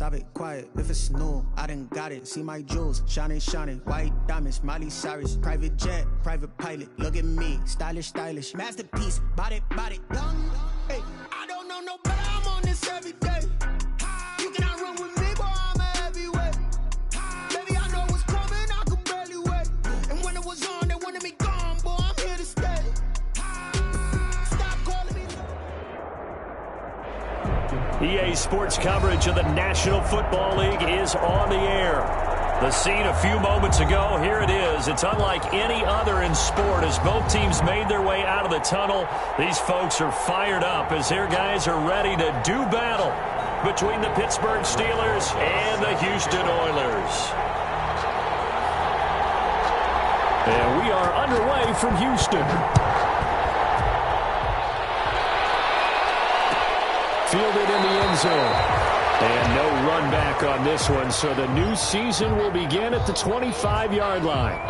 Stop it, quiet, if it's new, I done got it. See my jewels, shining, shining, white diamonds, Miley Cyrus. Private jet, private pilot, look at me, stylish, stylish. Masterpiece, body, young. Hey, I don't know no better, I'm on this every day. You cannot run with me, boy, I'm a heavyweight. Baby, I know what's coming, I could barely wait. And when it was on, they wanted me gone, boy, I'm here to stay. Stop calling me. EA Sports coverage of the National Football League is on the air. The scene a few moments ago, here it is. It's unlike any other in sport as both teams made their way out of the tunnel. These folks are fired up as their guys are ready to do battle between the Pittsburgh Steelers and the Houston Oilers. And we are underway from Houston. Fielded in the end zone. And no run back on this one, so the new season will begin at the 25-yard line.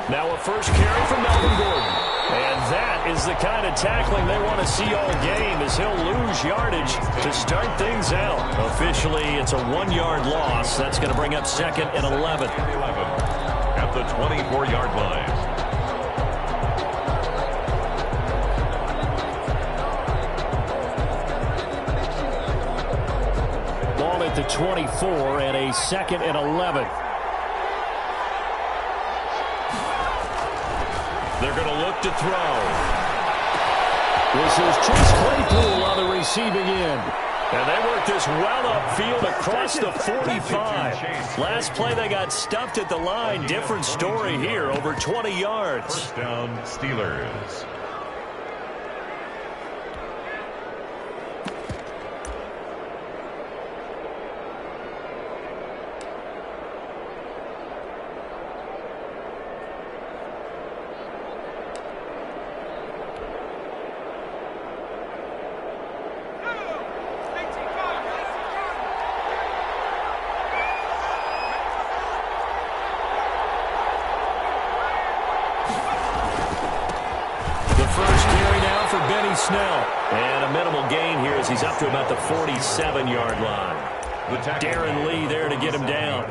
Now a first carry from Melvin Gordon. And that is the kind of tackling they want to see all game as he'll lose yardage to start things out. Officially, it's a 1-yard loss. That's going to bring up 2nd and 11. At the 24-yard line. Ball at the 24 and a 2nd and 11. They're going to look to throw. This is Chase Claypool on the receiving end. And they work this well upfield across the 45. Last play they got stuffed at the line. Different story here, over 20 yards. First down, Steelers. Snell. And a minimal gain here as he's up to about the 47-yard line. Darren Lee there to get him down.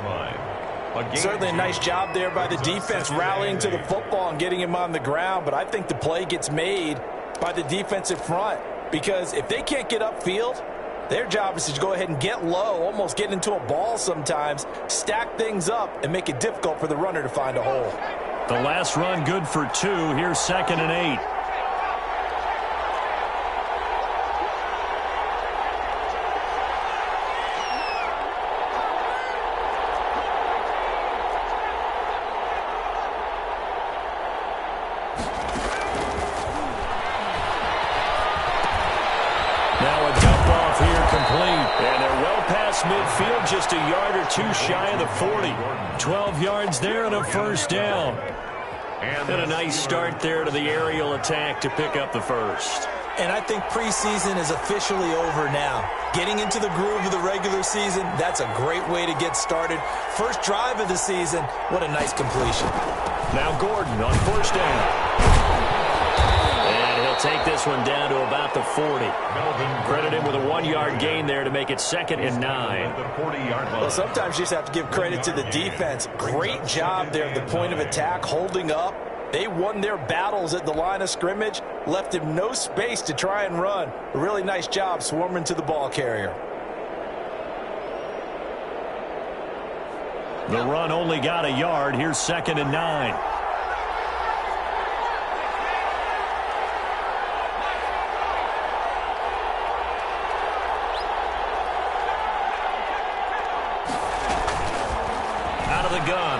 Certainly a nice job there by the defense rallying to the football and getting him on the ground, but I think the play gets made by the defensive front because if they can't get upfield, their job is to go ahead and get low, almost get into a ball sometimes, stack things up, and make it difficult for the runner to find a hole. The last run good for 2. Here's 2nd and 8. Midfield just a yard or 2 shy of the 40. 12 yards there and a first down. And a nice start there to the aerial attack to pick up the first. And I think preseason is officially over now. Getting into the groove of the regular season, that's a great way to get started. First drive of the season, what a nice completion. Now Gordon on first down. Take this one down to about the 40. Credit him with a 1-yard gain there to make it 2nd and 9. Well, sometimes you just have to give credit to the defense. Great job there at the point of attack, holding up. They won their battles at the line of scrimmage, left him no space to try and run. A really nice job swarming to the ball carrier. The run only got a yard. Here's 2nd and 9.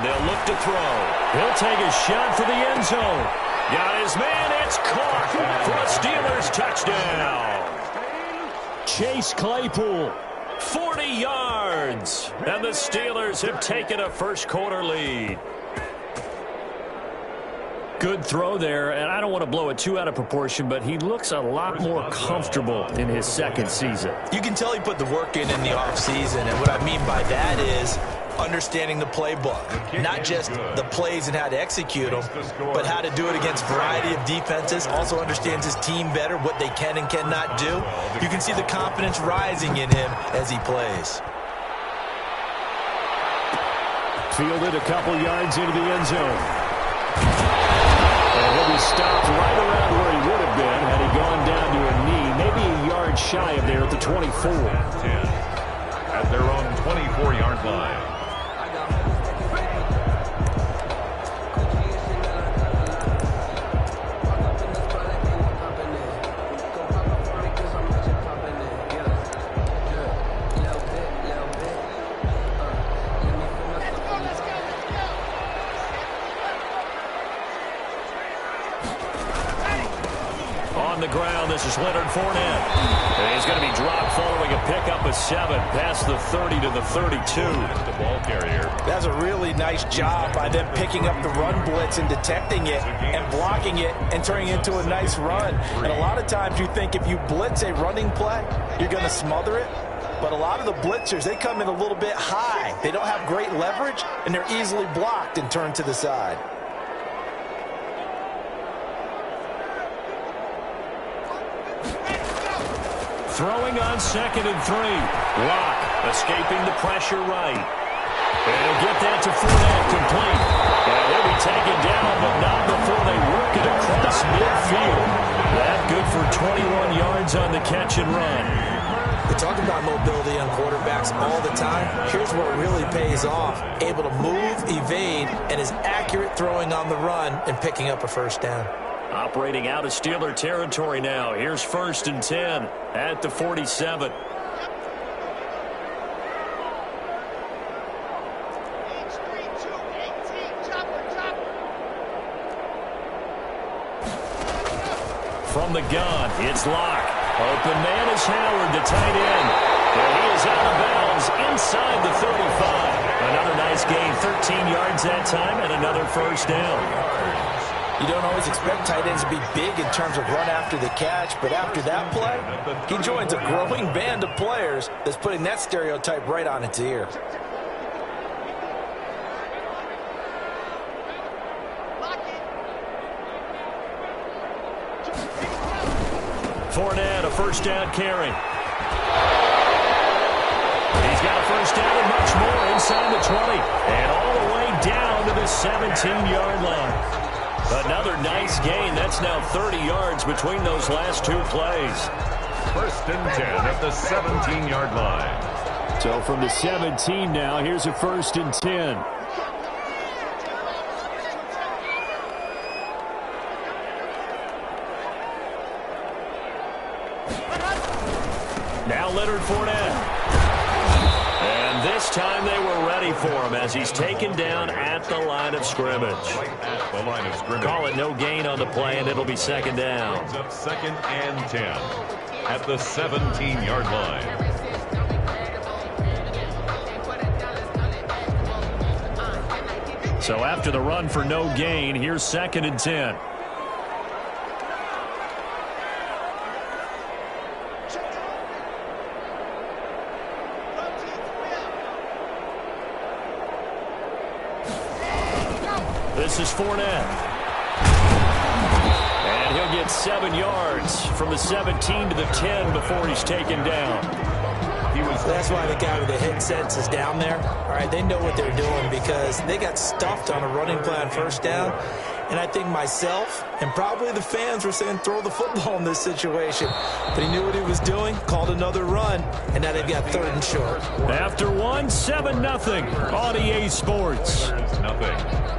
They'll look to throw. He'll take a shot for the end zone. Got his man. It's caught for a Steelers touchdown. Chase Claypool. 40 yards. And the Steelers have taken a first-quarter lead. Good throw there, and I don't want to blow it too out of proportion, but he looks a lot more comfortable in his second season. You can tell he put the work in the offseason, and what I mean by that is understanding the playbook. Not just the plays and how to execute them, but how to do it against a variety of defenses. Also understands his team better, what they can and cannot do. You can see the confidence rising in him as he plays. Fielded a couple yards into the end zone. And he'll be stopped right around where he would have been had he gone down to a knee, maybe a yard shy of there at the 24. 10 at their own 24-yard line. This is Leonard Fournette. And he's going to be dropped following a pickup of 7 past the 30 to the 32. The ball carrier. That's a really nice job by them picking up the run blitz and detecting it and blocking it and turning it into a nice run. And a lot of times you think if you blitz a running play, you're going to smother it. But a lot of the blitzers, they come in a little bit high. They don't have great leverage, and they're easily blocked and turned to the side. Throwing on 2nd and 3. Locke escaping the pressure right. And he'll get that to Fournette complete. And they'll be taken down, but not before they work it across midfield. That good for 21 yards on the catch and run. We talk about mobility on quarterbacks all the time. Here's what really pays off. Able to move, evade, and is accurate throwing on the run and picking up a first down. Operating out of Steeler territory now. Here's 1st and 10 at the 47. From the gun, it's Locke. Open man is Howard, the tight end. And he is out of bounds inside the 35. Another nice gain, 13 yards that time, and another first down. You don't always expect tight ends to be big in terms of run after the catch, but after that play, he joins a growing band of players that's putting that stereotype right on its ear. Fournette, a first down carry. He's got a first down and much more inside the 20. And all the way down to the 17-yard line. Another nice gain. That's now 30 yards between those last 2 plays. 1st and 10 at the 17-yard line. So from the 17 now, here's a 1st and 10. Now Leonard Fournette. And this time they were ready for him as he's taken down at the line of scrimmage. Right at the line of scrimmage. Call it no gain on the play, and it'll be 2nd down. It's up 2nd and 10 at the 17-yard line. So after the run for no gain, here's 2nd and 10. This is Fournette. And he'll get 7 yards from the 17 to the 10 before he's taken down. That's why the guy with the headsets is down there. All right, they know what they're doing because they got stuffed on a running play on first down. And I think myself and probably the fans were saying throw the football in this situation. But he knew what he was doing, called another run, and now they've got 3rd and short. After 1, 7-0 on EA Sports. Nothing.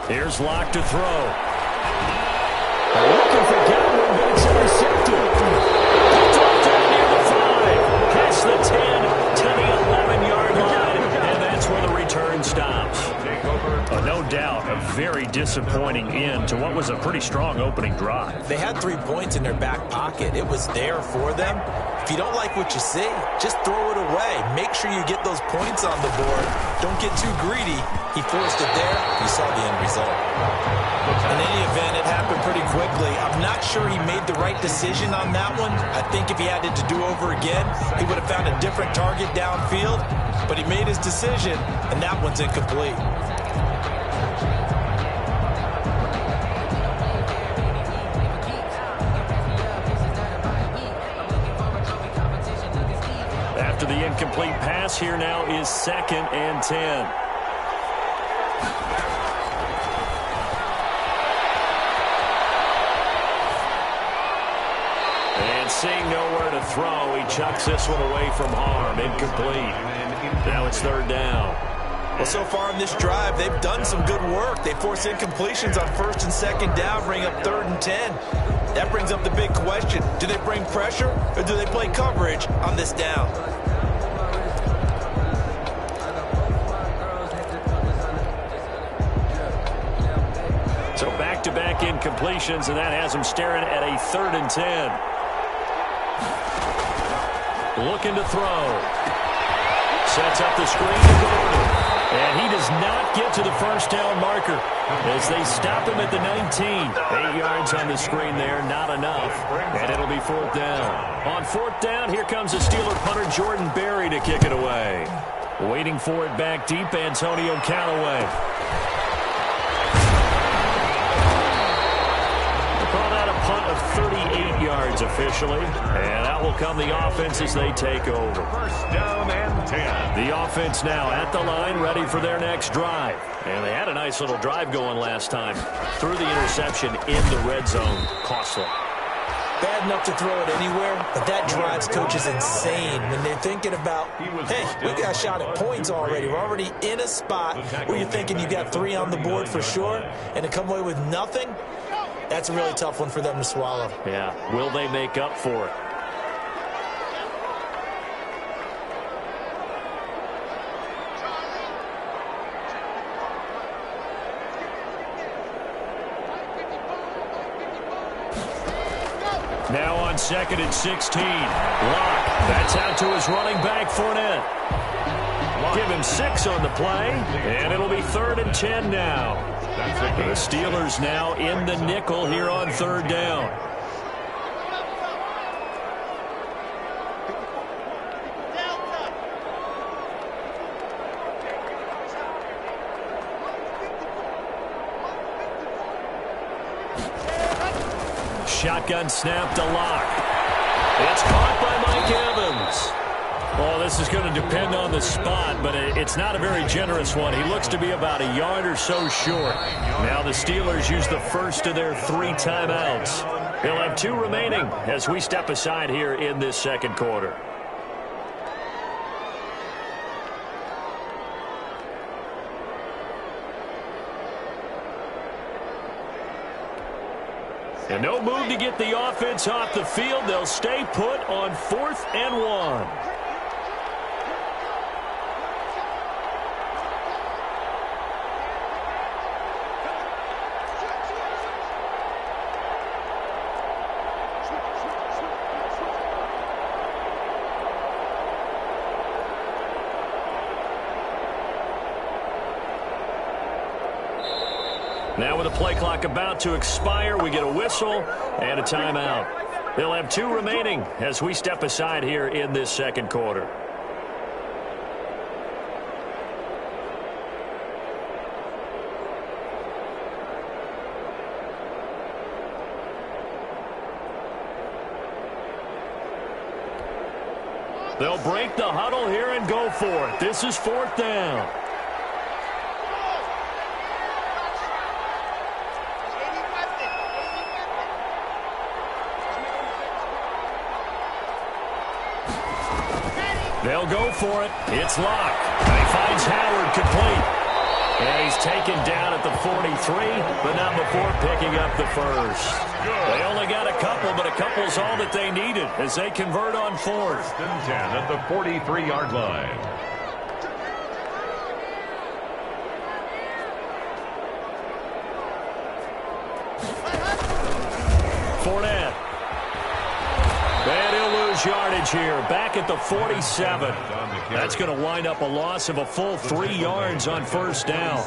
Here's Locke to throw. Looking for Godwin, but it's intercepted. Picked off down near the 5. Past the 10 to the 11-yard line. And that's where the return stops. No doubt a very disappointing end to what was a pretty strong opening drive. They had 3 points in their back pocket. It was there for them. If you don't like what you see, just throw it away. Make sure you get those points on the board. Don't get too greedy. He forced it there. You saw the end result. In any event, it happened pretty quickly. I'm not sure he made the right decision on that one. I think if he had it to do over again, he would have found a different target downfield. But he made his decision, and that one's incomplete. After the incomplete pass, here now is 2nd and 10. And seeing nowhere to throw, he chucks this one away from harm. Incomplete. Now it's 3rd down. Well, so far in this drive, they've done some good work. They force incompletions on 1st and 2nd down, bring up 3rd and 10. That brings up the big question. Do they bring pressure or do they play coverage on this down? So back-to-back incompletions, and that has them staring at a 3rd and 10. Looking to throw. Sets up the screen to Gordon. And he does not get to the 1st down marker as they stop him at the 19. 8 yards on the screen there, not enough. And it'll be 4th down. On 4th down, here comes the Steeler punter Jordan Berry to kick it away. Waiting for it back deep, Antonio Callaway. Punt of 38 yards officially, and out will come the offense as they take over. 1st down and 10. The offense now at the line, ready for their next drive. And they had a nice little drive going last time. Threw the interception in the red zone. Costly. Bad enough to throw it anywhere, but that drives coaches insane when they're thinking about, hey, we got a shot at points already. We're already in a spot where you're thinking you got 3 on the board for sure, and to come away with nothing, that's a really tough one for them to swallow. Yeah. Will they make up for it? Now on 2nd and 16. Locke. That's out to his running back, Fournette. Give him 6 on the play, and it'll be 3rd and 10 now. The Steelers now in the nickel here on 3rd down. Shotgun snap to Locke. It's caught by Mike Evans. Well, this is going to depend on the spot, but it's not a very generous one. He looks to be about a yard or so short. Now the Steelers use the 1st of their 3 timeouts. They'll have 2 remaining as we step aside here in this 2nd quarter. And no move to get the offense off the field. They'll stay put on 4th and 1. Now with the play clock about to expire, we get a whistle and a timeout. They'll have 2 remaining as we step aside here in this 2nd quarter. They'll break the huddle here and go for it. This is 4th down. They'll go for it. It's Locke. And he finds Howard complete. And he's taken down at the 43, but not before picking up the first. They only got a couple, but a couple's all that they needed as they convert on fourth. 1st and 10 at the 43-yard line. Fournette. And he'll lose yardage here, back at the 47. That's going to wind up a loss of a full 3 yards on first down.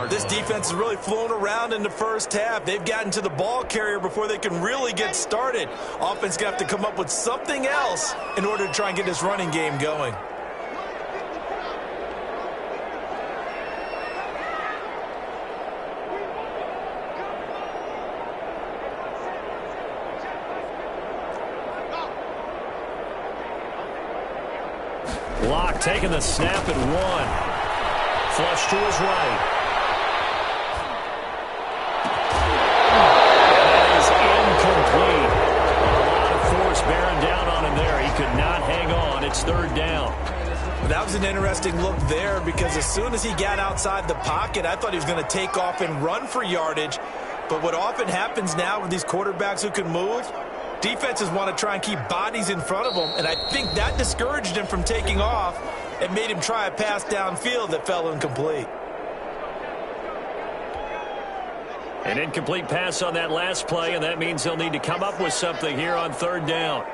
This defense is really flown around in the first half. They've gotten to the ball carrier before they can really get started. Offense going to have to come up with something else in order to try and get this running game going. Locke taking the snap at 1. Flush to his right. And that is incomplete. A lot of force bearing down on him there. He could not hang on. It's 3rd down. That was an interesting look there because as soon as he got outside the pocket, I thought he was going to take off and run for yardage. But what often happens now with these quarterbacks who can move, defenses want to try and keep bodies in front of them, and I think that discouraged him from taking off and made him try a pass downfield that fell incomplete. An incomplete pass on that last play, and that means they'll need to come up with something here on 3rd down.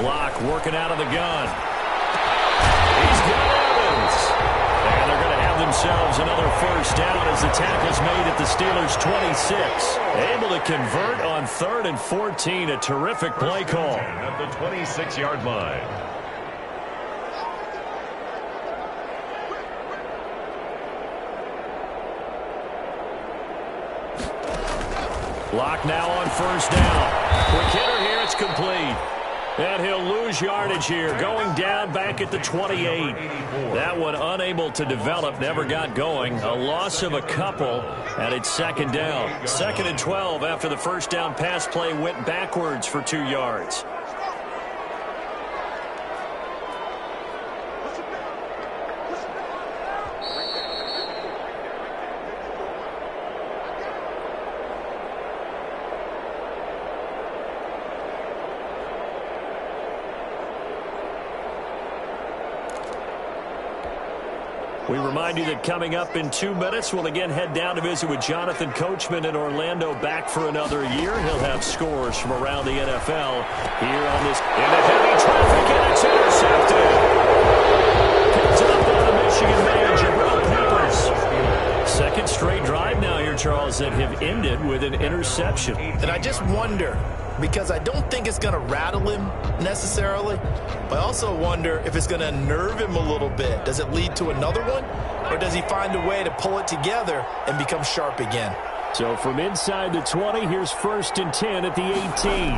Locke working out of the gun. He's got Evans. And they're going to have themselves another first down as the tackle's made at the Steelers' 26. Able to convert on 3rd and 14. A terrific play call. At the 26-yard line. Locke now on first down. Quick hitter here. It's complete. And he'll lose yardage here, going down back at the 28. That one unable to develop, never got going. A loss of a couple, and it's 2nd down. 2nd and 12 after the first down pass play went backwards for 2 yards. We remind you that coming up in 2 minutes, we'll again head down to visit with Jonathan Coachman in Orlando, back for another year. He'll have scores from around the NFL here on this. Into heavy traffic, and it's intercepted. Picked up by the Michigan man, Jabril Peppers. Second straight drive now here, Charles, that have ended with an interception. And I just wonder, because I don't think it's going to rattle him necessarily, but I also wonder if it's going to nerve him a little bit. Does it lead to another one, or does he find a way to pull it together and become sharp again? So from inside the 20, here's 1st and 10 at the 18.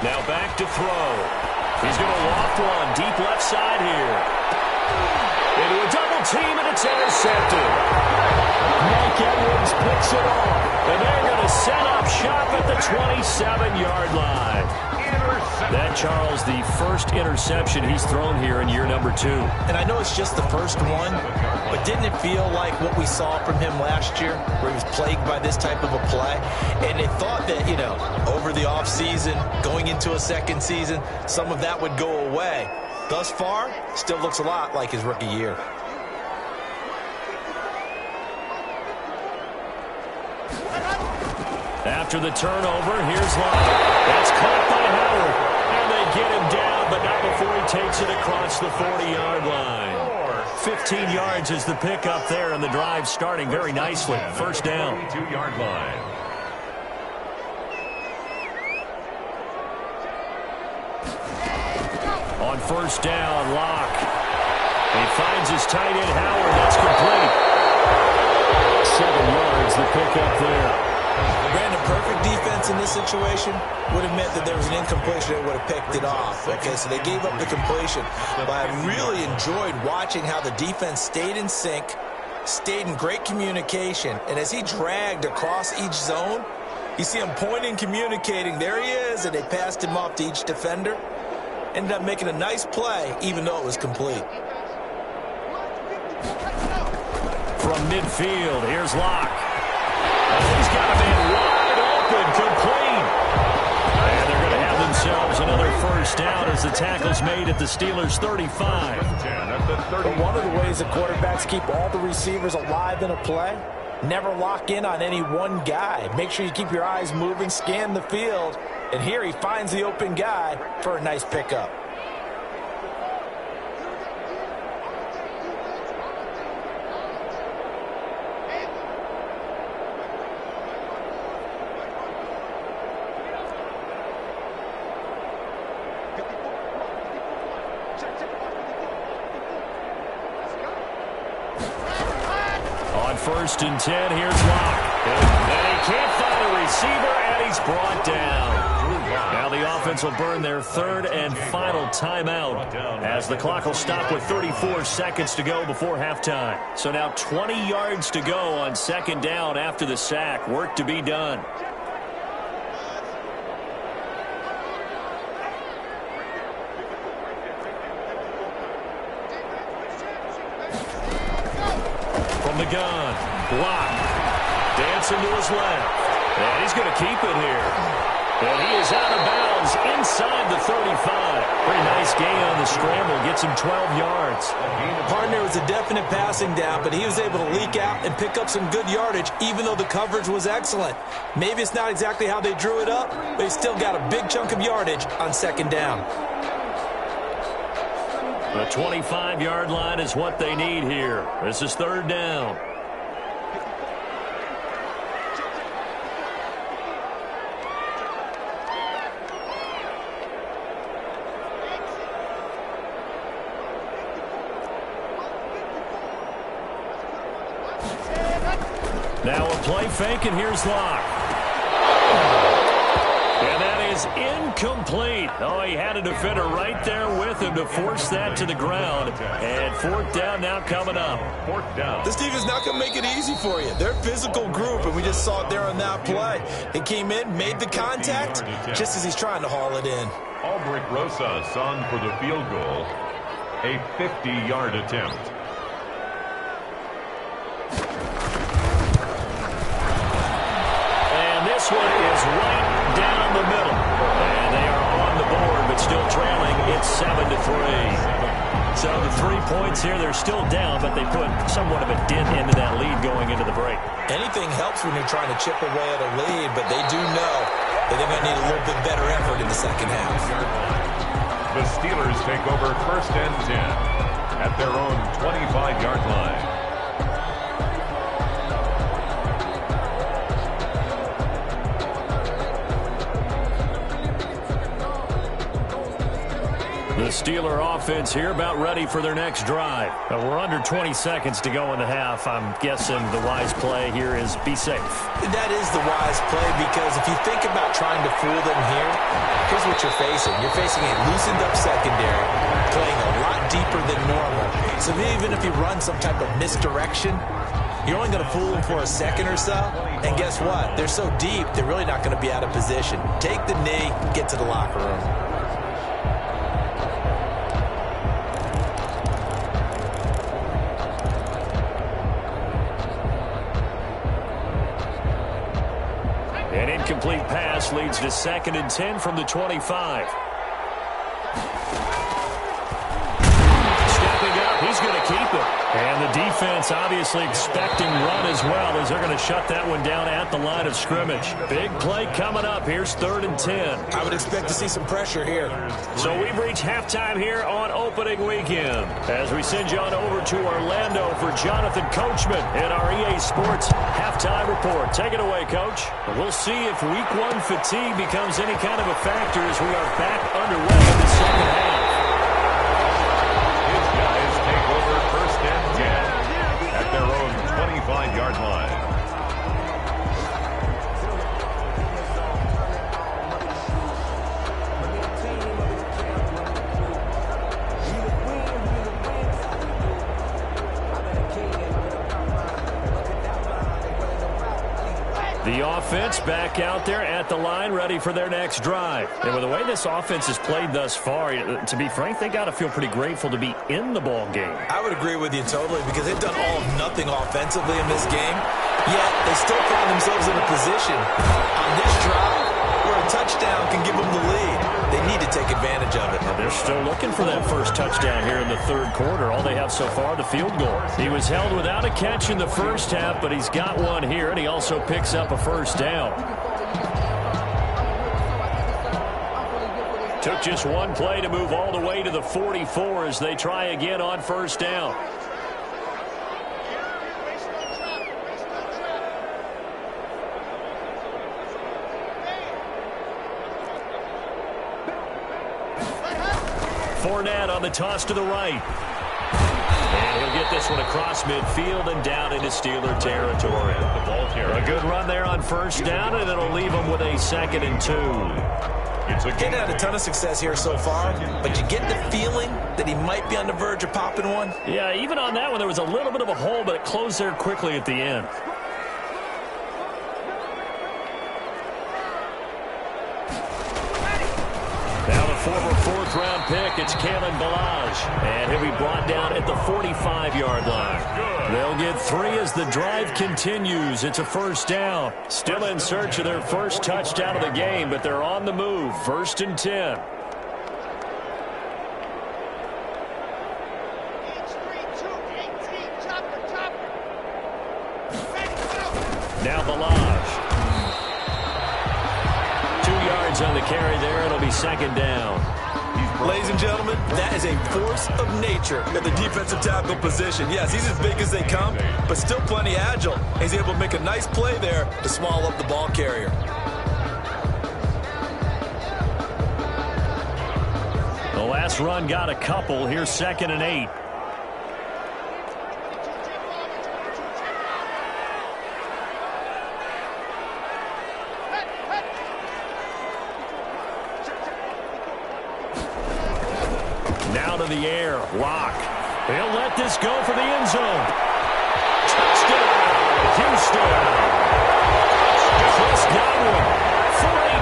Now back to throw. He's going to loft one deep left side here. Into a double team, and it's intercepted. Mike Edwards picks it off, and they're going to set up shop at the 27-yard line. That, Charles, the first interception he's thrown here in year number 2. And I know it's just the first one, but didn't it feel like what we saw from him last year, where he was plagued by this type of a play? And they thought that, you know, over the offseason, going into a second season, some of that would go away. Thus far, still looks a lot like his rookie year. After the turnover, here's Locke. That's caught by Howard. And they get him down, but not before he takes it across the 40-yard line. 15 yards is the pickup there, and the drive starting very nicely. First down. 42-yard line. On first down, Locke. He finds his tight end, Howard. That's complete. 7 yards, the pickup there. Brandon, perfect defense in this situation would have meant that there was an incompletion that would have picked it off. Okay, so they gave up the completion. But I really enjoyed watching how the defense stayed in sync, stayed in great communication, and as he dragged across each zone, you see him pointing, communicating. There he is, and they passed him off to each defender. ended up making a nice play, even though it was complete. From midfield, here's Locke. He's got a man wide open, complete. And they're going to have themselves another first down as the tackle's made at the Steelers' 35. But one of the ways that quarterbacks keep all the receivers alive in a play, never lock in on any one guy. Make sure you keep your eyes moving, scan the field. And here he finds the open guy for a nice pickup. On 1st and 10, here's Locke. And he can't find a receiver, and he's brought down. Now the offense will burn their 3rd and final timeout as the clock will stop with 34 seconds to go before halftime. So now 20 yards to go on 2nd down after the sack. Work to be done. From the gun, Locke dancing to his left. And he's going to keep it here. And he is out of bounds inside the 35. Pretty nice gain on the scramble. Gets him 12 yards. Partner was a definite passing down, but he was able to leak out and pick up some good yardage, even though the coverage was excellent. Maybe it's not exactly how they drew it up, but he still got a big chunk of yardage on 2nd down. The 25-yard line is what they need here. This is 3rd down. Now a play fake, and here's Locke. And that is incomplete. Oh, he had a defender right there with him to force that to the ground. And 4th down now coming up. 4th down. This team is not going to make it easy for you. They're a physical group, and we just saw it there on that play. He came in, made the contact, just as he's trying to haul it in. Albrecht Rosas on for the field goal. A 50-yard attempt. This one is right down the middle. And they are on the board, but still trailing. It's 7-3. So the 3 points here, they're still down, but they put somewhat of a dent into that lead going into the break. Anything helps when you're trying to chip away at a lead, but they do know that they're going to need a little bit better effort in the 2nd half. The Steelers take over 1st and 10 at their own 25-yard line. The Steeler offense here about ready for their next drive. We're under 20 seconds to go in the half. I'm guessing the wise play here is be safe. That is the wise play, because if you think about trying to fool them here, here's what you're facing. You're facing a loosened up secondary, playing a lot deeper than normal. So even if you run some type of misdirection, you're only going to fool them for a second or so. And guess what? They're so deep, they're really not going to be out of position. Take the knee, get to the locker room. An incomplete pass leads to 2nd and 10 from the 25. Stepping up, he's going to keep it. And the defense obviously expecting run as well, as they're going to shut that one down at the line of scrimmage. Big play coming up. Here's 3rd and 10. I would expect to see some pressure here. So we've reached halftime here on opening weekend, as we send you on over to Orlando for Jonathan Coachman in our EA Sports halftime report. Take it away, Coach. We'll see if Week 1 fatigue becomes any kind of a factor as we are back underway in the 2nd half. His guys take over 1st and 10 at their own 25-yard line. The The offense back out there at the line, ready for their next drive. And with the way this offense has played thus far, to be frank, they got to feel pretty grateful to be in the ball game. I would agree with you totally, because they've done all of nothing offensively in this game, yet they still find themselves in a position on this drive where a touchdown can give them the lead. They need to take advantage of it. They're still looking for that first touchdown here in the third quarter. All they have so far, the field goal. He was held without a catch in the first half, but he's got one here, and he also picks up a first down. Took just one play to move all the way to the 44 as they try again on first down. Fournette on the toss to the right. And he'll get this one across midfield and down into Steeler territory. The ball carrier. A good run there on first down, and it'll leave him with a 2nd and 2. Getting had a ton of success here so far, but you get the feeling that he might be on the verge of popping one. Yeah, even on that one, there was a little bit of a hole, but it closed there quickly at the end. Now the former 4th-round pick, it's Kalen Ballage. And he'll be brought down at the 45-yard line. They'll get 3 as the drive continues. It's a first down. Still in search of their first touchdown of the game, but they're on the move. 1st and 10. Now Ballage. 2 yards on the carry there. It'll be 2nd down. Ladies and gentlemen, that is a force of nature at the defensive tackle position. Yes, he's as big as they come, but still plenty agile. He's able to make a nice play there to swallow up the ball carrier. The last run got a couple. Here's 2nd and 8. Now to the air. Lock. He'll let this go for the end zone. Touchdown, Houston. Chris Godwin,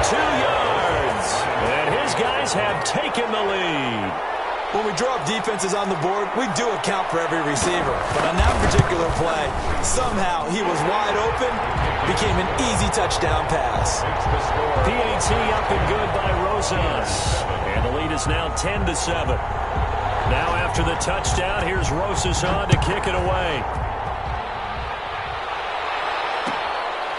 42 yards. And his guys have taken the lead. When we draw up defenses on the board, we do account for every receiver. But on that particular play, somehow he was wide open, became an easy touchdown pass. PAT up and good by Rosas. And the lead is now 10-7. Now after the touchdown, here's Rosas on to kick it away.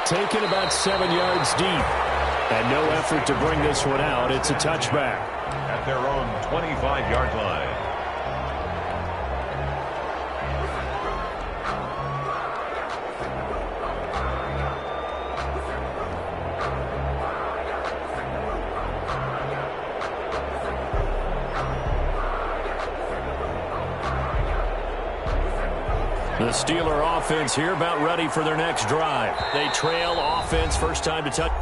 Taken about 7 yards deep. And no effort to bring this one out. It's a touchback. At their own 25-yard line. The Steeler offense here about ready for their next drive. They trail offense, first time to touch.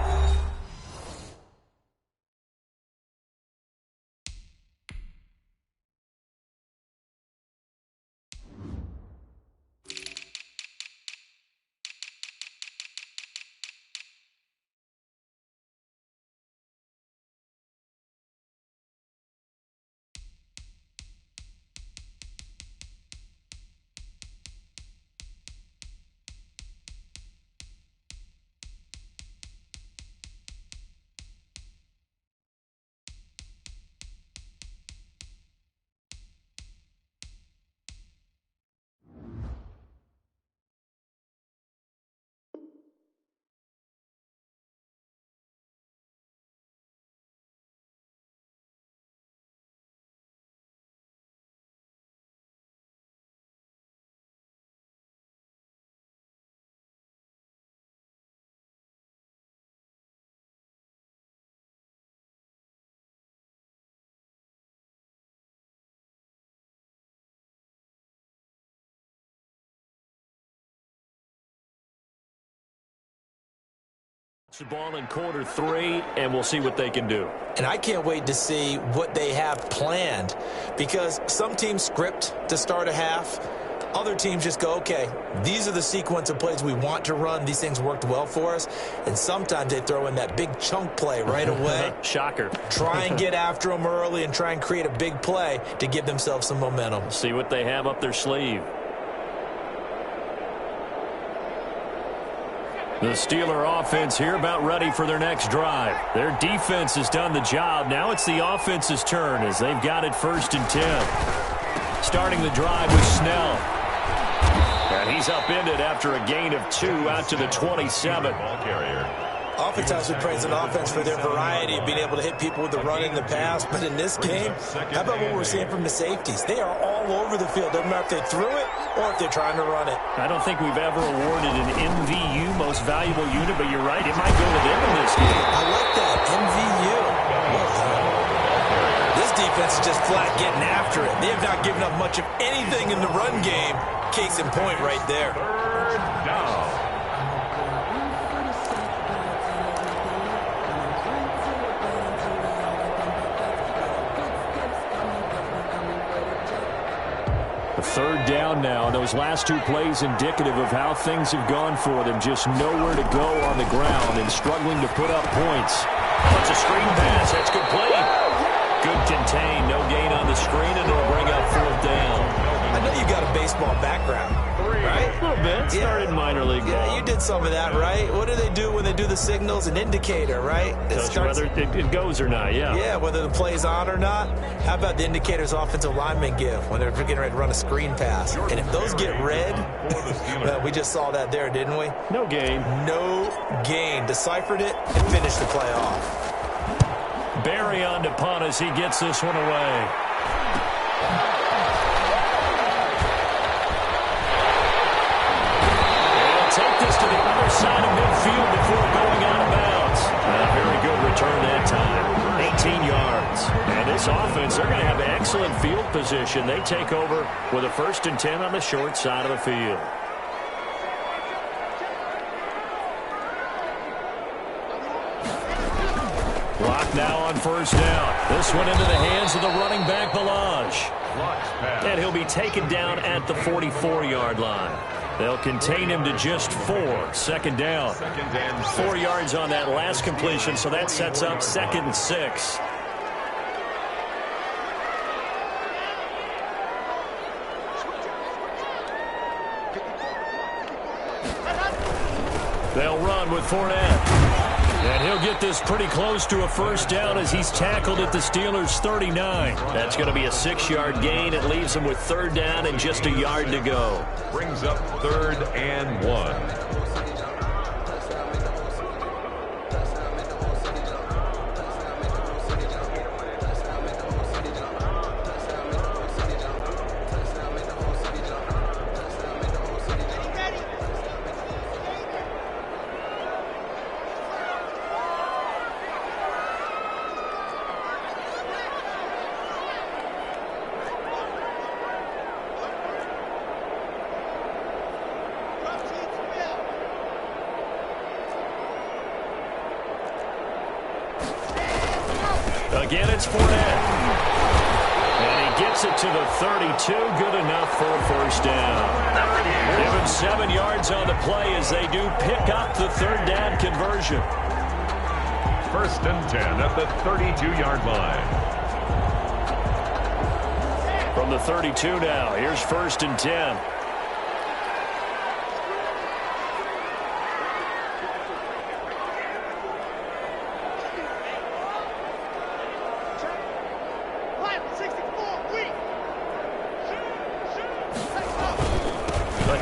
The ball in quarter 3, and we'll see what they can do. And I can't wait to see what they have planned, because some teams script to start a half. Other teams just go, okay, these are the sequence of plays we want to run. These things worked well for us. And sometimes they throw in that big chunk play right away. Shocker. Try and get after them early and try and create a big play to give themselves some momentum. See what they have up their sleeve. The Steeler offense here about ready for their next drive. Their defense has done the job. Now it's the offense's turn as they've got it 1st and 10. Starting the drive with Snell. And he's upended after a gain of 2 out to the 27. Ball carrier. Oftentimes we praise an offense for their variety of being able to hit people with the run in the pass. But in this game, how about what we're seeing from the safeties? They are all over the field. Doesn't matter if they threw it or if they're trying to run it. I don't think we've ever awarded an MVU, most valuable unit, but you're right, it might go to them in this game. I like that, MVU. This defense is just flat getting after it. They have not given up much of anything in the run game. Case in point right there. 3rd down. Third down now. Those last 2 plays indicative of how things have gone for them. Just nowhere to go on the ground and struggling to put up points. That's a screen pass. That's complete. Good contain. No gain on the screen, and it'll bring up 4th down. I know you got a baseball background, right? A little bit. Started minor league ball. Yeah, you did some of that, right? What do they do when they do the signals? An indicator, right? Tells you whether it goes or not, yeah. Yeah, whether the play's on or not. How about the indicators offensive linemen give when they're getting ready to run a screen pass? And if those get red, well, we just saw that there, didn't we? No gain. No gain. Deciphered it and finished the play off. Barry on to punt as he gets this one away. Take this to the other side of midfield before going out of bounds. Very good return that time. 18 yards. And this offense, they're going to have excellent field position. They take over with a 1st and 10 on the short side of the field. Clock now on 1st down. This one into the hands of the running back, Ballage. And he'll be taken down at the 44-yard line. They'll contain him to just 4. 2nd down. 4 yards on that last completion, so that sets up 2nd and 6. They'll run with Fournette. And he'll get this pretty close to a 1st down as he's tackled at the Steelers' 39. That's going to be a 6-yard gain. It leaves him with 3rd down and just a yard to go. Brings up 3rd and 1. Again, it's Fournette. And he gets it to the 32. Good enough for a 1st down. Give him 7 yards on the play as they do pick up the 3rd down conversion. 1st and 10 at the 32-yard line. From the 32 now, here's 1st and 10.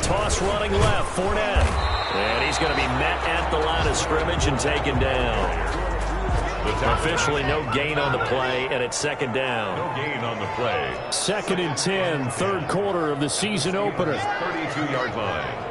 Toss running left, Fournette. And he's going to be met at the line of scrimmage and taken down. Officially no gain on the play, and it's 2nd down. No gain on the play. 2nd and 10, 3rd quarter of the season opener. 32-yard line.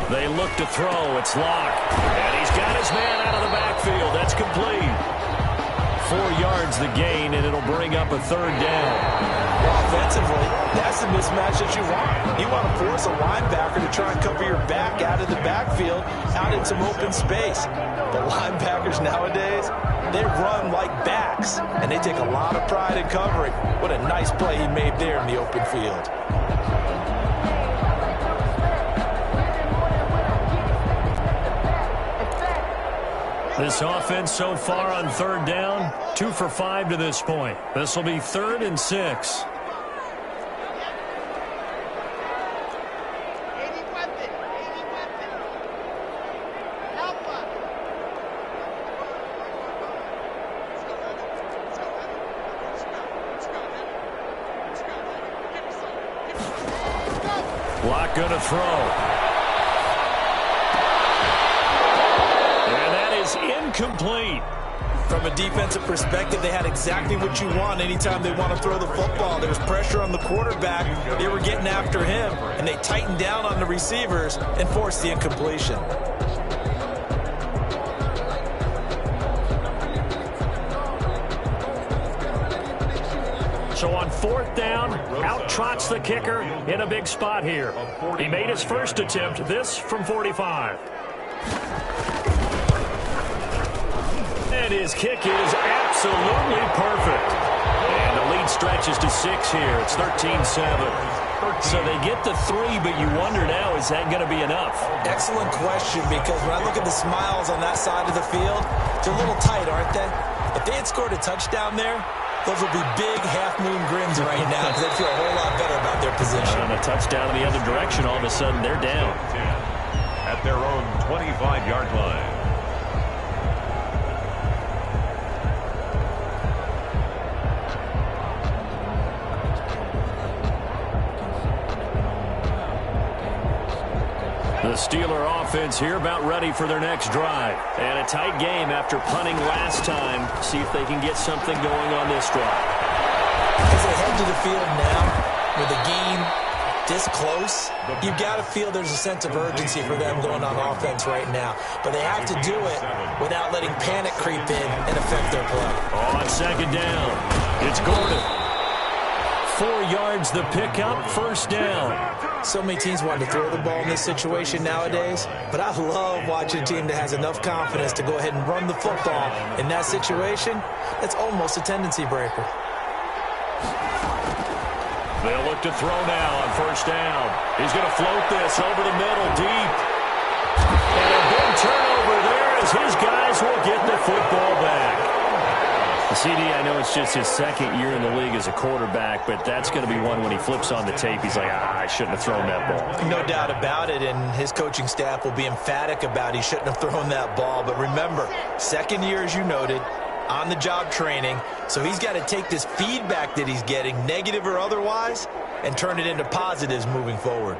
They look to throw. It's Locke. And he's got his man out of the backfield. That's complete. 4 yards the gain, and it'll bring up a 3rd down. Offensively, that's the mismatch that you want. You want to force a linebacker to try and cover your back out of the backfield, out in some open space. But linebackers nowadays, they run like backs, and they take a lot of pride in covering. What a nice play he made there in the open field. This offense so far on 3rd down, 2 for 5 to this point. This will be 3rd and 6. Lock going to throw. Incomplete. From a defensive perspective, they had exactly what you want anytime they want to throw the football. There was pressure on the quarterback. They were getting after him, and they tightened down on the receivers and forced the incompletion. So on 4th down, out trots the kicker in a big spot here. He made his first attempt, this from 45. And his kick is absolutely perfect. And the lead stretches to 6 here. It's 13-7. So they get the 3, but you wonder now, is that going to be enough? Excellent question, because when I look at the smiles on that side of the field, they're a little tight, aren't they? If they had scored a touchdown there, those would be big half-moon grins right now, because they'd feel a whole lot better about their position. And a touchdown in the other direction, all of a sudden they're down. At their own 25-yard line. The Steeler offense here about ready for their next drive. And a tight game after punting last time. See if they can get something going on this drive. As they head to the field now, with the game this close, you've got to feel there's a sense of urgency for them going on offense right now. But they have to do it without letting panic creep in and affect their play. On 2nd down, it's Gordon. 4 yards the pickup, 1st down. So many teams want to throw the ball in this situation nowadays, but I love watching a team that has enough confidence to go ahead and run the football. In that situation, that's almost a tendency breaker. They'll look to throw now on 1st down. He's going to float this over the middle, deep. And a big turnover there as his guys will get the football back. CD, I know it's just his 2nd year in the league as a quarterback, but that's going to be one when he flips on the tape, he's like, I shouldn't have thrown that ball. No doubt about it, and his coaching staff will be emphatic about he shouldn't have thrown that ball. But remember, 2nd year, as you noted, on-the-job training, so he's got to take this feedback that he's getting, negative or otherwise, and turn it into positives moving forward.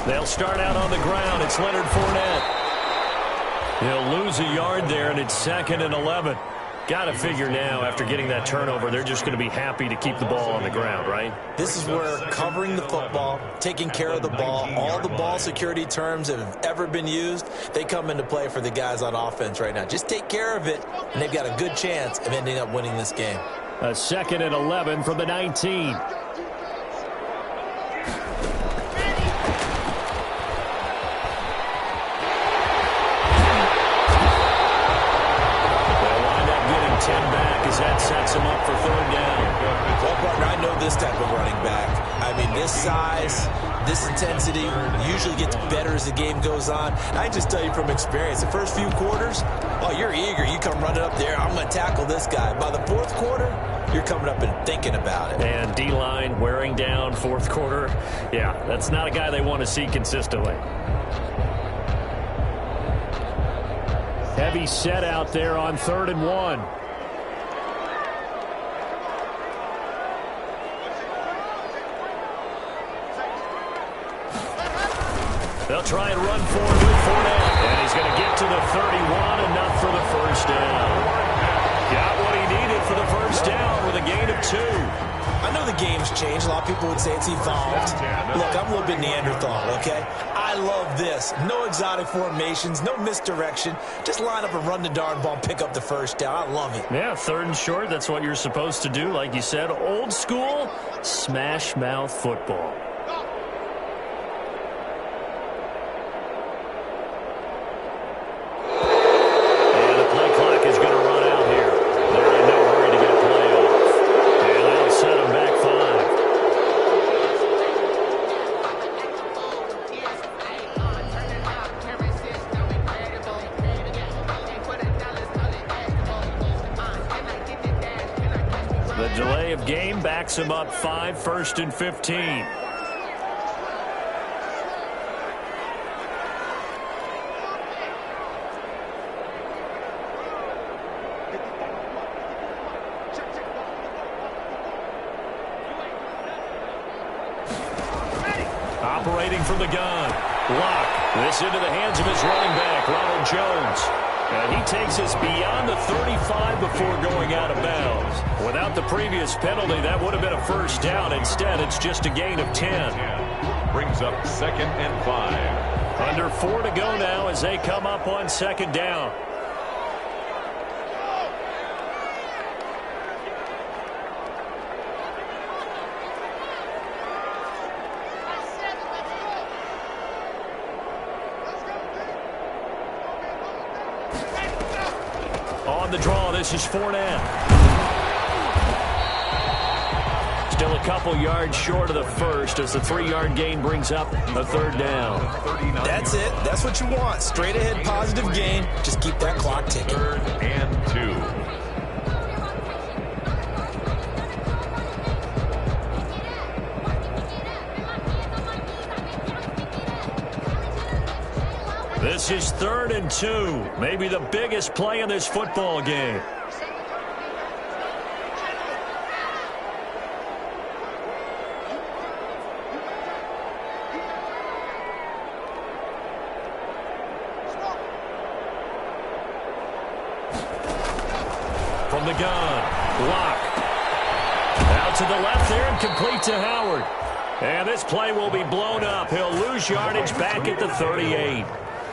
They'll start out on the ground. It's Leonard Fournette. He'll lose a yard there, and it's 2nd and 11. Got to figure now, after getting that turnover, they're just going to be happy to keep the ball on the ground, right? This is where covering the football, taking care of the ball, all the ball security terms that have ever been used, they come into play for the guys on offense right now. Just take care of it, and they've got a good chance of ending up winning this game. A 2nd and 11 from the 19. That sets him up for 3rd down. Well, partner, I know this type of running back. I mean, this size, this intensity usually gets better as the game goes on. I just tell you from experience, the first few quarters, oh, you're eager. You come running up there, I'm going to tackle this guy. By the 4th quarter, you're coming up and thinking about it. And D-line wearing down 4th quarter. Yeah, that's not a guy they want to see consistently. Heavy set out there on 3rd and 1. They'll try and run forward with Fournette. And he's going to get to the 31, enough for the 1st down. Got what he needed for the 1st down with a gain of 2. I I know the game's changed. A lot of people would say it's evolved. Look, I'm a little bit Neanderthal, okay? I love this. No exotic formations, no misdirection. Just line up and run the darn ball and pick up the first down. I love it. Yeah, 3rd and short, that's what you're supposed to do. Like you said, old school, smash mouth football. And the play clock is going to run out here. They're in no hurry to get a play off. And that'll set them back 5. The delay of game backs him up 5, 1st and 15. Operating from the gun. Lock. This into the hands of his running back, Ronald Jones. And he takes us beyond the 35 before going out of bounds. Without the previous penalty, that would have been a 1st down. Instead, it's just a gain of 10. Brings up 2nd and 5. Under 4 to go now as they come up on 2nd down. On the draw, this is Fournette. Still a couple yards short of the first as the 3-yard gain brings up a 3rd down. That's it. That's what you want. Straight ahead, positive gain. Just keep that clock ticking. 3rd and 2. This is 3rd and 2. Maybe the biggest play in this football game. From the gun, Lock. Out to the left there and complete to Howard. And this play will be blown up. He'll lose yardage back at the 38.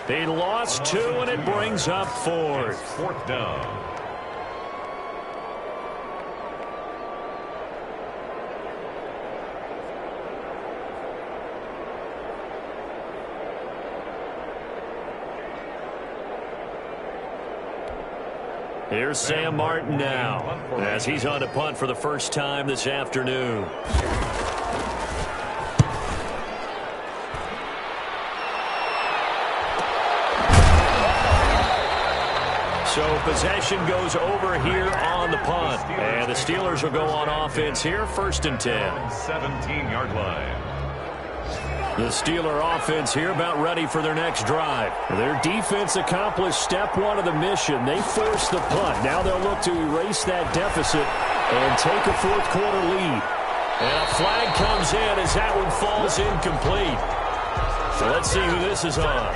He lost 2, and it brings up 4th. 4th down. Here's Sam Martin now as he's on to punt for the first time this afternoon. So possession goes over here on the punt. And the Steelers will go on offense here, 1st and 10. 17-yard line. The Steeler offense here about ready for their next drive. Their defense accomplished step 1 of the mission. They forced the punt. Now they'll look to erase that deficit and take a 4th quarter lead. And a flag comes in as that one falls incomplete. So let's see who this is on.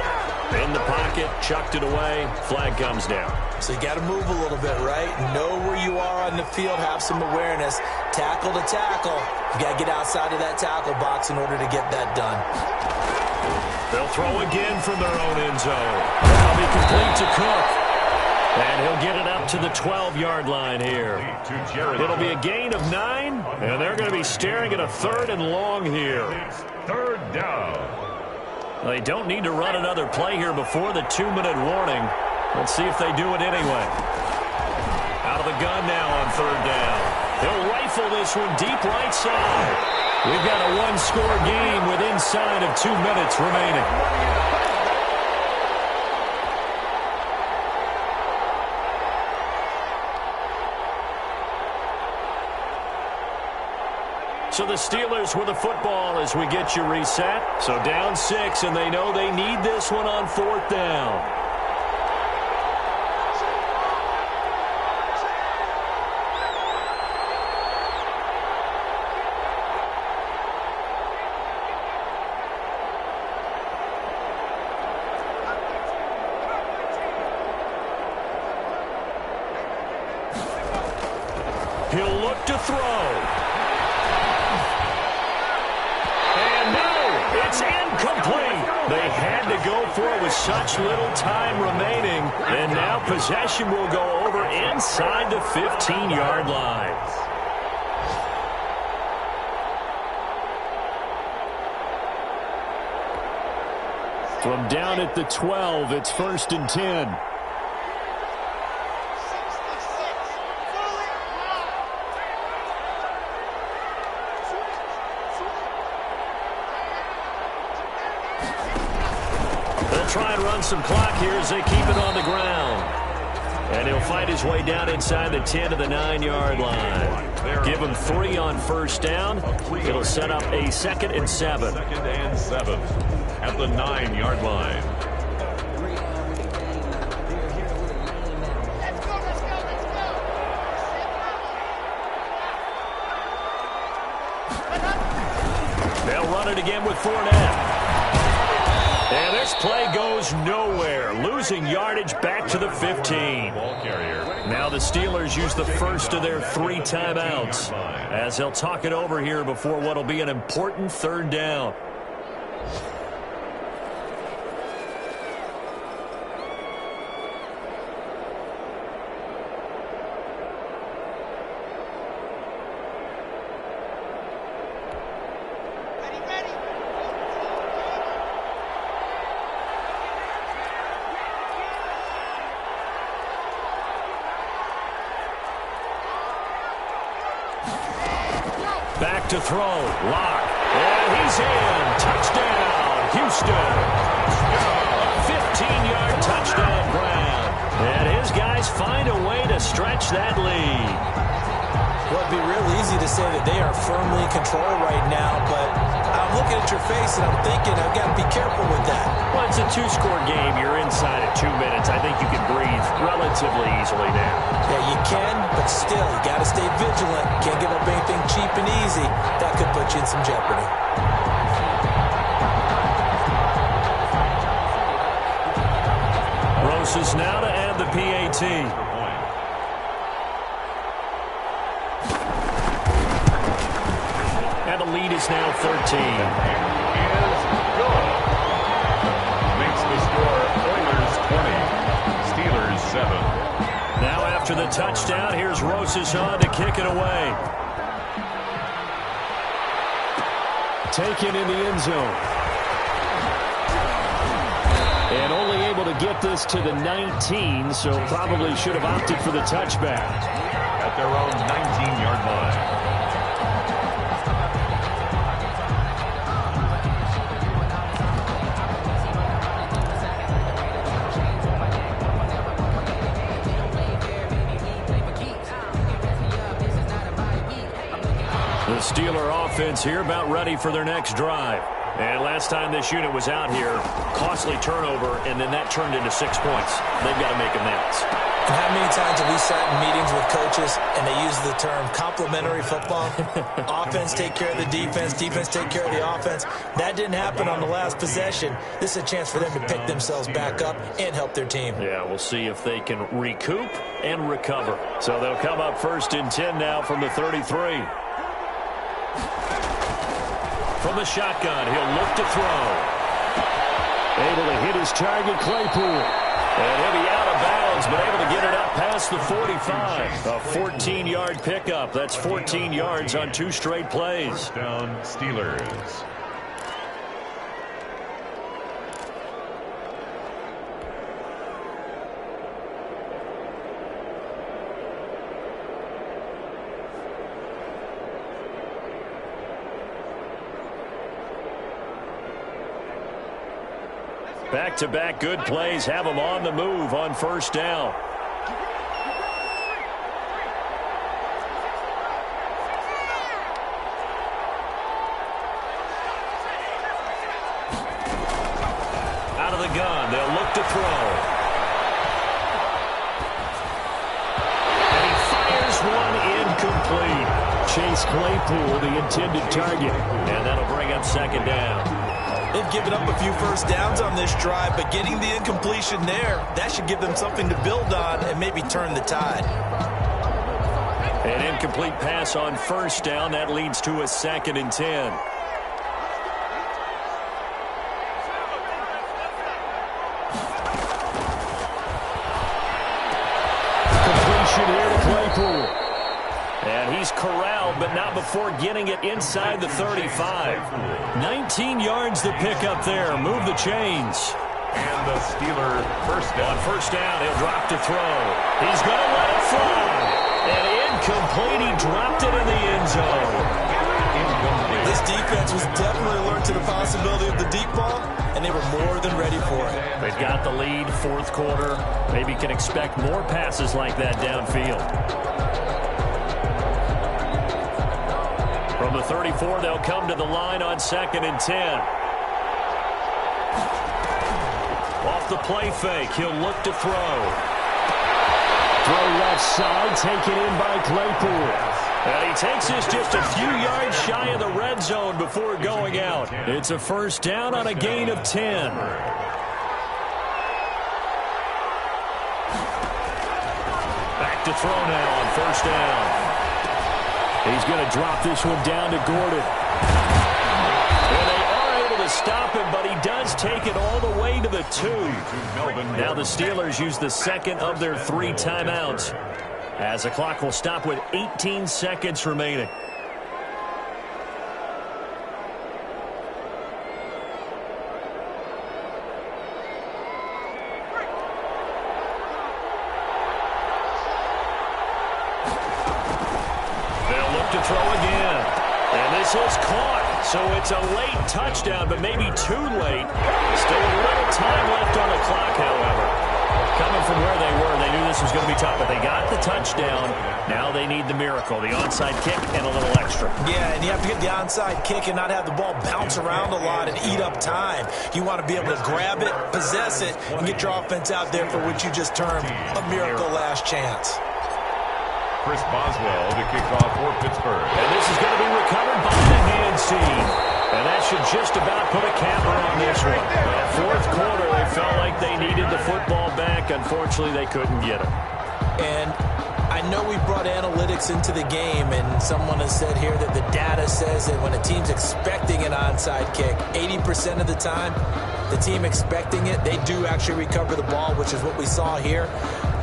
In the pocket, chucked it away, flag comes down. So you got to move a little bit, right? Know where you are on the field, have some awareness. Tackle to tackle. You got to get outside of that tackle box in order to get that done. They'll throw again from their own end zone. That'll be complete to Cook. And he'll get it up to the 12-yard line here. It'll be a gain of 9, and they're going to be staring at a 3rd and long here. 3rd down. They don't need to run another play here before the 2-minute warning. Let's see if they do it anyway. Out of the gun now on 3rd down. He'll rifle this one deep right side. We've got a 1-score game with inside of 2 minutes remaining. So the Steelers with the football as we get you reset. So down 6, and they know they need this one on 4th down. He'll look to throw. before with such little time remaining. And now possession will go over inside the 15-yard line. From down at the 12, it's 1st and 10. Try and run some clock here as they keep it on the ground. And he'll fight his way down inside the 10 to the 9-yard line. Give him 3 on 1st down. It'll set up a 2nd and 7. 2nd and 7 at the 9-yard line. They'll run it again with Fournette. And this play goes nowhere, losing yardage back to the 15. Now the Steelers use the first of their 3 timeouts as they'll talk it over here before what will be an important 3rd down. Back to throw. Lock. And he's in. Touchdown, Houston. A 15-yard touchdown grab. And his guys find a way to stretch that lead. Well, it'd be real easy to say that they are firmly in control right now, but I'm looking at your face and I'm thinking I've got to be careful with that. Well, it's a 2-score game. You're inside at 2 minutes. I think you can breathe relatively easily now. Yeah, you can, but still, you got to stay vigilant. Can't give up anything cheap and easy. That could put you in some jeopardy. Roses now to add the PAT. And the lead is now 13. Is good. Makes the score Oilers 20, Steelers 7. Now after the touchdown, here's Roses on to kick it away. Taken in the end zone. And only able to get this to the 19, so probably should have opted for the touchback. At their own 19-yard line. The Steeler offense here about ready for their next drive. And last time this unit was out here, costly turnover, and then that turned into 6 points. They've got to make amends. And how many times have we sat in meetings with coaches and they use the term complementary football? Offense take care of the defense, defense take care of the offense. That didn't happen on the last possession. This is a chance for them to pick themselves back up and help their team. Yeah, we'll see if they can recoup and recover. So they'll come up 1st and 10 now from the 33. From the shotgun, he'll look to throw. Able to hit his target, Claypool. And he'll be out of bounds, but able to get it up past the 45. A 14-yard pickup. That's 14 yards on 2 straight plays. First down, Steelers. Back-to-back good plays have them on the move on 1st down. Out of the gun, they'll look to throw. And he fires one incomplete. Chase Claypool, the intended target. And that'll bring up 2nd down. They've given up a few first downs on this drive, but getting the incompletion there, that should give them something to build on and maybe turn the tide. An incomplete pass on 1st down. That leads to a 2nd and 10. He's corralled, but not before getting it inside the 35. 19 yards to pick up there. Move the chains. And the Steeler first down. On first down, he'll drop to throw. He's going to let it fly. And incomplete. He dropped it in the end zone. This defense was definitely alert to the possibility of the deep ball, and they were more than ready for it. They've got the lead, fourth quarter. Maybe can expect more passes like that downfield. From the 34, they'll come to the line on 2nd and 10. Off the play fake, he'll look to throw. Throw left side, taken in by Claypool. And he takes this just a few yards shy of the red zone before going out. It's a first down on a gain of 10. Back to throw now on first down. He's going to drop this one down to Gordon. And they are able to stop him, but he does take it all the way to the 2. Now the Steelers use the second of their 3 timeouts, as the clock will stop with 18 seconds remaining. They'll look to throw again. And this is caught. So it's a late touchdown, but maybe too late. Still a little time left on the clock, however. Coming from where they were, they knew this was going to be tough, but they got the touchdown. Now they need the miracle, the onside kick and a little extra. Yeah, and you have to get the onside kick and not have the ball bounce around a lot and eat up time. You want to be able to grab it, possess it, and get your offense out there for what you just termed a miracle last chance. Chris Boswell to kick off for Pittsburgh. And this is going to be recovered by the hands team. And that should just about put a capper on this one. Well, fourth quarter, they felt like they needed the football back. Unfortunately, they couldn't get it. And I know we brought analytics into the game, and someone has said here that the data says that when a team's expecting an onside kick, 80% of the time, the team expecting it, they do actually recover the ball, which is what we saw here.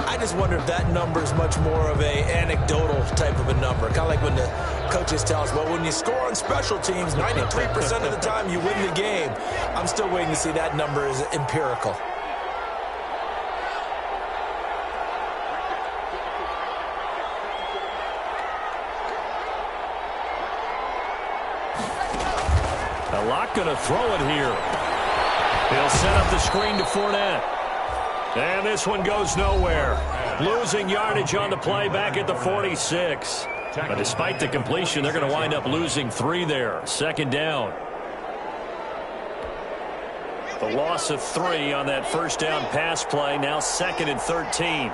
I just wonder if that number is much more of a anecdotal type of a number. Kind of like when the coaches tell us, well, when you score on special teams, 93% of the time you win the game. I'm still waiting to see that number is empirical. Locke going to throw it here. He'll set up the screen to Fournette. And this one goes nowhere. Losing yardage on the play back at the 46. But despite the completion, they're going to wind up losing 3 there. Second down. The loss of 3 on that first down pass play. Now 2nd and 13.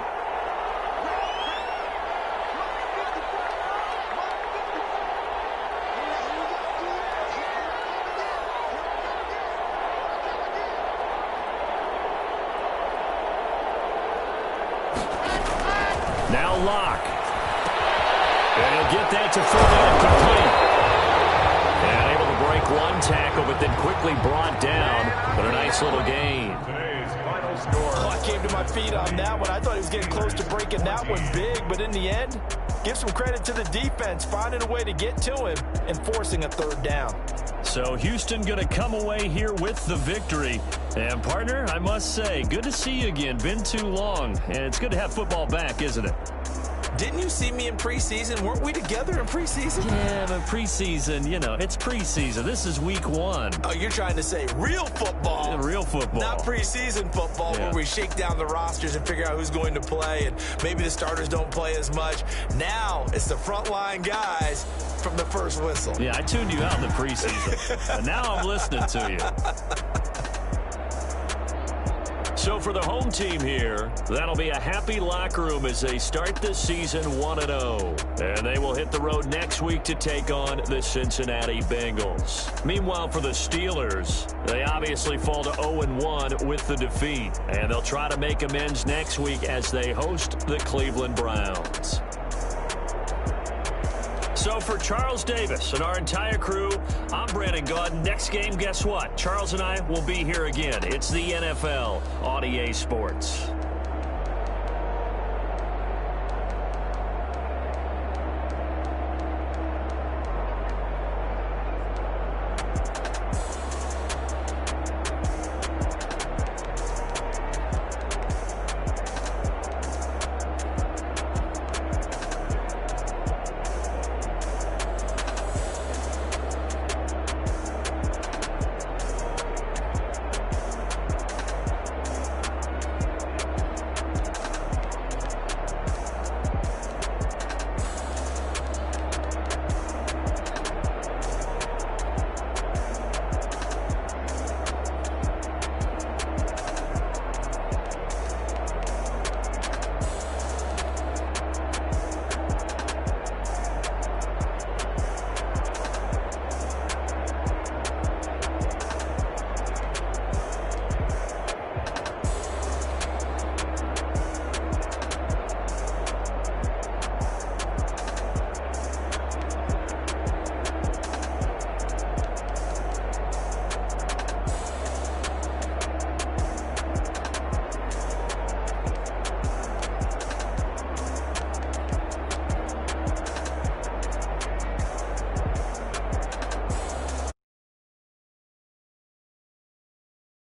Now Locke. And he'll get that to Fournette complete. And able to break one tackle, but then quickly brought down. But a nice little gain. Today's final score. Oh, I came to my feet on that one. I thought he was getting close to breaking that one big, but in the end, give some credit to the defense, finding a way to get to him and forcing a third down. So Houston going to come away here with the victory. And, partner, I must say, good to see you again. Been too long. And it's good to have football back, isn't it? Didn't you see me in preseason? Weren't we together in preseason? Yeah, but preseason, you know, it's preseason. This is week 1. Oh, you're trying to say real football. Yeah, real football. Not preseason football where we shake down the rosters and figure out who's going to play, and maybe the starters don't play as much. Now it's the frontline guys from the first whistle. Yeah, I tuned you out in the preseason. But now I'm listening to you. So for the home team here, that'll be a happy locker room as they start this season 1-0. And they will hit the road next week to take on the Cincinnati Bengals. Meanwhile, for the Steelers, they obviously fall to 0-1 with the defeat. And they'll try to make amends next week as they host the Cleveland Browns. So for Charles Davis and our entire crew, I'm Brandon Gaudin. Next game, guess what? Charles and I will be here again. It's the NFL on EA Sports.